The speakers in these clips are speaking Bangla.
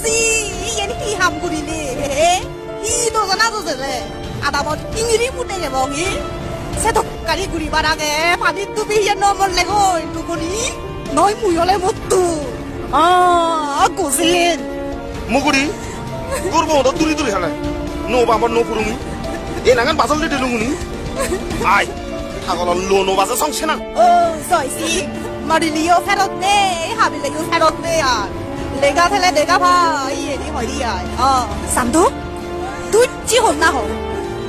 si yen ki ham guri le hi do na do le ada mo ingiri pute ge bongi se to kali guri barage pani tu bi yen no mon le go tu guri noi mu yo le mottu gosin মুগুরি করবো তো দূরি দূরি হালে নো বাবার নো পুরুমি এ নাগান বাজাল দিতে লুঙ্গুনি আই আগল লো নো বাজা সংছে না soi si marilio ferotne habile yo ferotne ya 내가 텔레 내가 봐 이해니 허리야 삼도 두찌 혼나 호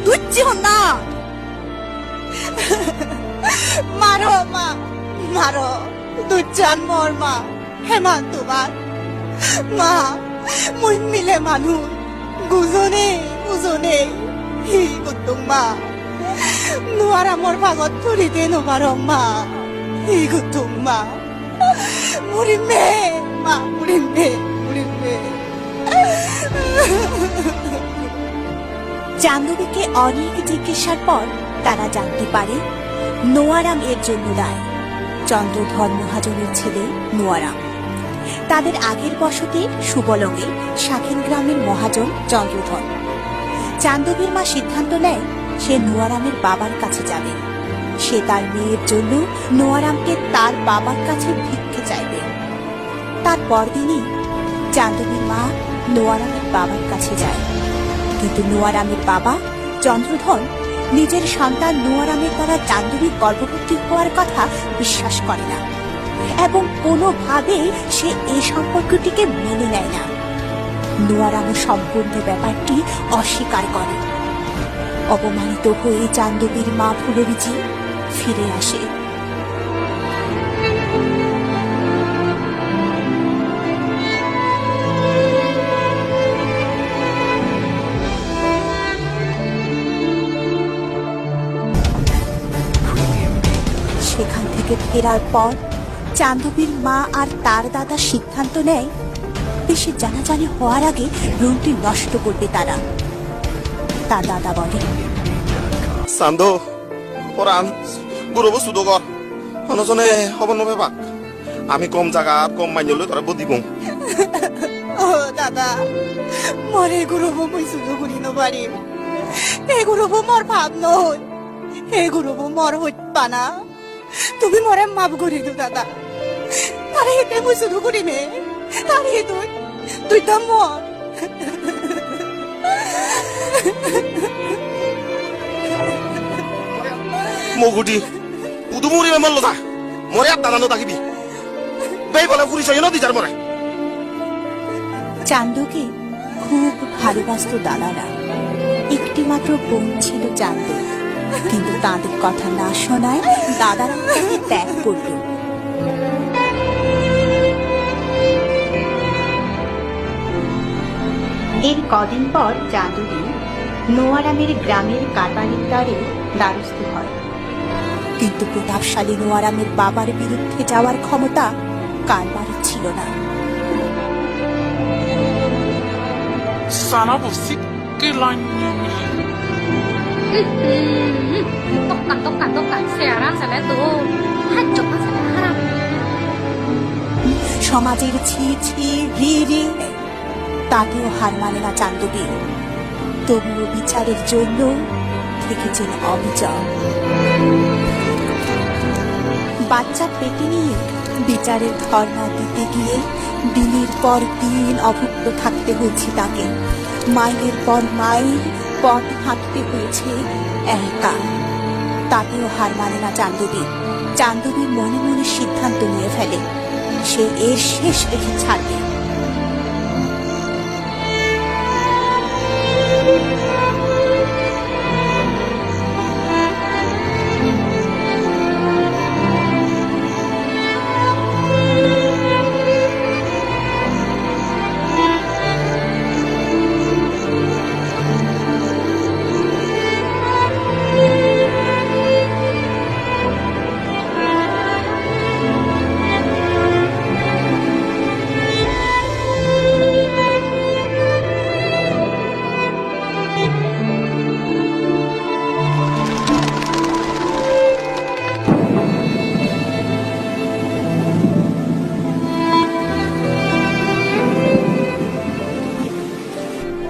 두찌 혼나 마로 마로 두찌 안 몰마 해만 두바 마 무인밀레 마누 구조네 이 고통마 누아라 몰 바got 뿌리대 노바롱마 이 고통마 우리 매 জাহ্নবীকে অনেক জিজ্ঞাসার পর তারা জানতে পারে নোয়ারাম এর জন্য দায়। চন্দ্রধর মহাজনের ছেলে নোয়ারাম। তাদের আগের বসতি সুবলঙ্গে শাখিন গ্রামের মহাজন চন্দ্রধর। জাহ্নবীর মা সিদ্ধান্ত নেয় সে নোয়ারামের বাবার কাছে যাবে। সে তার মেয়ের জন্য নোয়ারামকে তার বাবার কাছে ভিক্ষে চাইবে। তার পরদিনই জাহ্নবীর মা নোয়ারামের বাবার কাছে যায়, কিন্তু নোয়ারামের বাবা চন্দ্রধর নিজের সন্তান নোয়ারামের দ্বারা জাহ্নবীর গর্ভবতী হওয়ার কথা বিশ্বাস করে না এবং কোনোভাবেই সে এই সম্পর্কটিকে মেনে নেয় না। নোয়ারাম সম্পূর্ণ ব্যাপারটি অস্বীকার করে। অপমানিত হয়ে জাহ্নবীর মা ফুলরিজি ফিরে আসে। সেখান থেকে ফেরার পর জাহ্নবীর মা আর তার দাদা সিদ্ধান্ত নেয় বেশি জানাজানি হওয়ার আগে ভ্রূণটি নষ্ট করবে তারা। তার দাদা বলে, সান্দো পরান গুরুবো সুদগর অনজনে হবন নবে বাক আমি কম জায়গা কম মাইনলে তোরা বদিব দাদা মরে গুরুবো মই সুদো করি ন পারি এ গুরুবো মর ভাব নয় এ গুরুবো মর হইত পানা তুমি মরে মাপ করি দু দাদা তারে হেতে মই সুদো করি নে তারে তুই তো মর মগুটি উদু মুড়ি মারলো তা মরে আর দানানো তাকিবি বেই বলে পুলিশ নদী যার মরে চান্দুকে খুব ভালোবাসত দাদারা। একটি মাত্র বোন ছিল চান্দু, কিন্তু তাদের কথা না শোনায় দাদারা তাকে ত্যাগ করল। এর কদিন পর চাঁদুরি নোয়ারামের গ্রামের কারবারির দ্বারে দ্বারস্থ হয়, কিন্তু প্রতাপশালী নোয়ারামের বাবার বিরুদ্ধে যাওয়ার ক্ষমতা কারবারের ছিল না। Sana busit kilanya Tokan sekarang saya tuh hancur sekarang. সমাজের ছি ছি রি রি তাতেও হার মানে না চান্দবী। তবুও বিচারের জন্য থেকেছেন অবিচল। বাচ্চা পেটে নিয়ে বিচারের ধর্ণা দিতে গিয়ে দিনের পর দিন অভুক্ত থাকতে হয়েছে তাকে। মাইলের পর মাইল পথ হাঁটতে হয়েছে একা। তাতেও হার মানে না চান্দবী। চান্দবী মনে মনে সিদ্ধান্ত নিয়ে ফেলে সে এর শেষ দেখে ছাড়বে।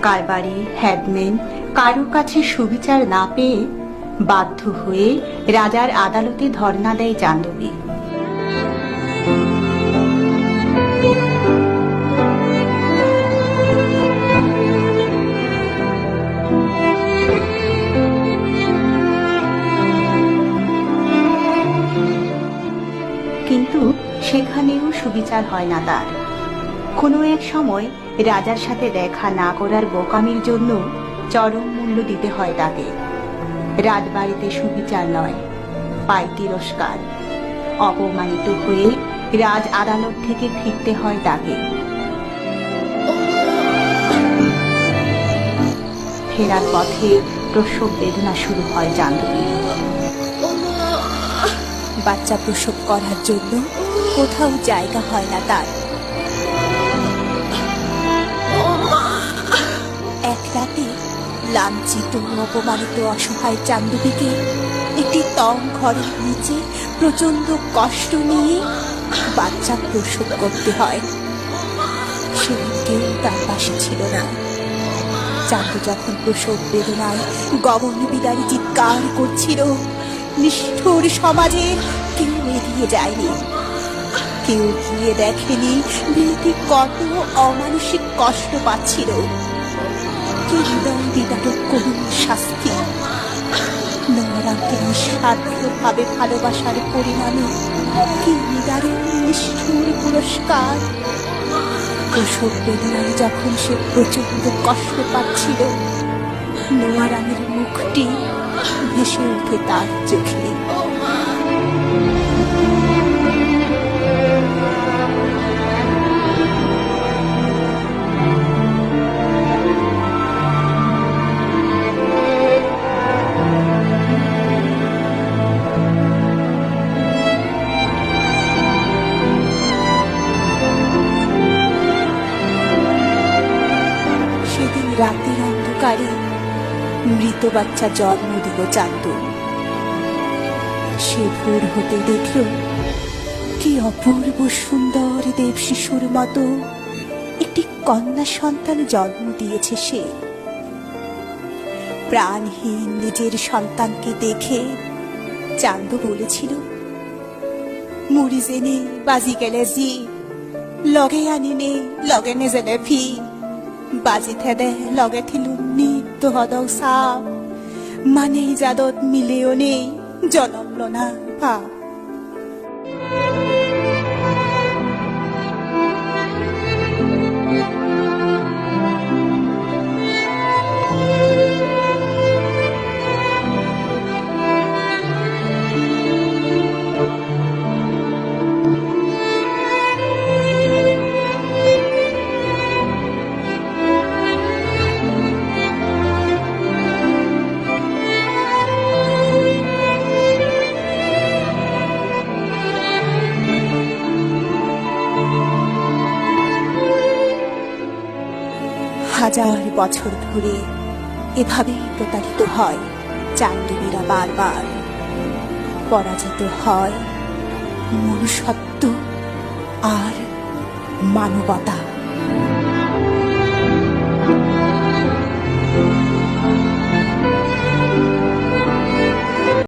কারবারি হেডম্যান কারো কাছে সুবিচার না পেয়ে বাধ্য হয়ে রাজার আদালতে ধর্ণা দেয় চান্দবী। কিন্তু সেখানেও সুবিচার হয় না তার। কোনো এক সময় রাজার সাথে দেখা না করার বোকামির জন্য চরম মূল্য দিতে হয় তাকে। রাজবাড়িতে সুবিচার নয়, পায় তিরস্কার। অপমানিত হয়ে রাজ আদালত থেকে ফিরতে হয় তাকে। ফেরার পথে প্রসব বেদনা শুরু হয় চান্দবীর। বাচ্চা প্রসব করার জন্য কোথাও জায়গা হয় না তার। এক রাতে লাঞ্ছিত অপমানিত অসহায় চান্দবীকে একটি তং ঘরের নিচে প্রচন্ড কষ্ট নিয়ে বাচ্চা প্রসব করতে হয়। সেদিন কেউ তার পাশে ছিল না। চান্দু যখন প্রসব বেদনায় গগন বিদারী চিৎকার করছিল, নিষ্ঠুর সমাজে কেউ এড়িয়ে যায়নি, কেউ গিয়ে দেখেনি মেয়েটি কত অমানসিক কষ্ট পাচ্ছিল। কি হৃদয় বিদারক করুণ শাস্তি! নোয়ারামকে নিঃস্বার্থভাবে ভালোবাসার পরিণামে কি নিদারুণ নিষ্ঠুর পুরস্কার! প্রসব বেদনায় যখন সে প্রচন্ড কষ্ট পাচ্ছিল, নোয়ারামের মুখটি ভেসে ওঠে তার চোখে। সেদিন রাতের অন্ধকারে মৃত বাচ্চা জন্ম দিল চান্দু। সে ভোর হতে দেখল কি অপূর্ব সুন্দর দেব শিশুর মতো একটি কন্যা সন্তান জন্ম দিয়েছে সে। প্রাণহীন নিজের সন্তানকে দেখে চান্দু বলেছিল, মুড়ি জেনে বাজি গেলে জি লগে আনি নে লগে নেজেলে ফি বাজি থেদে লগে থিলুম নিত্য হদৌ সাপ মানে জাদত মিলেও নেই জনম লনা পা। হাজার বছর ধরে এভাবেই প্রতারিত হয় চান্দবীরা, বারবার পরাজিত হয় মনুষ্যত্ব আর মানবতা।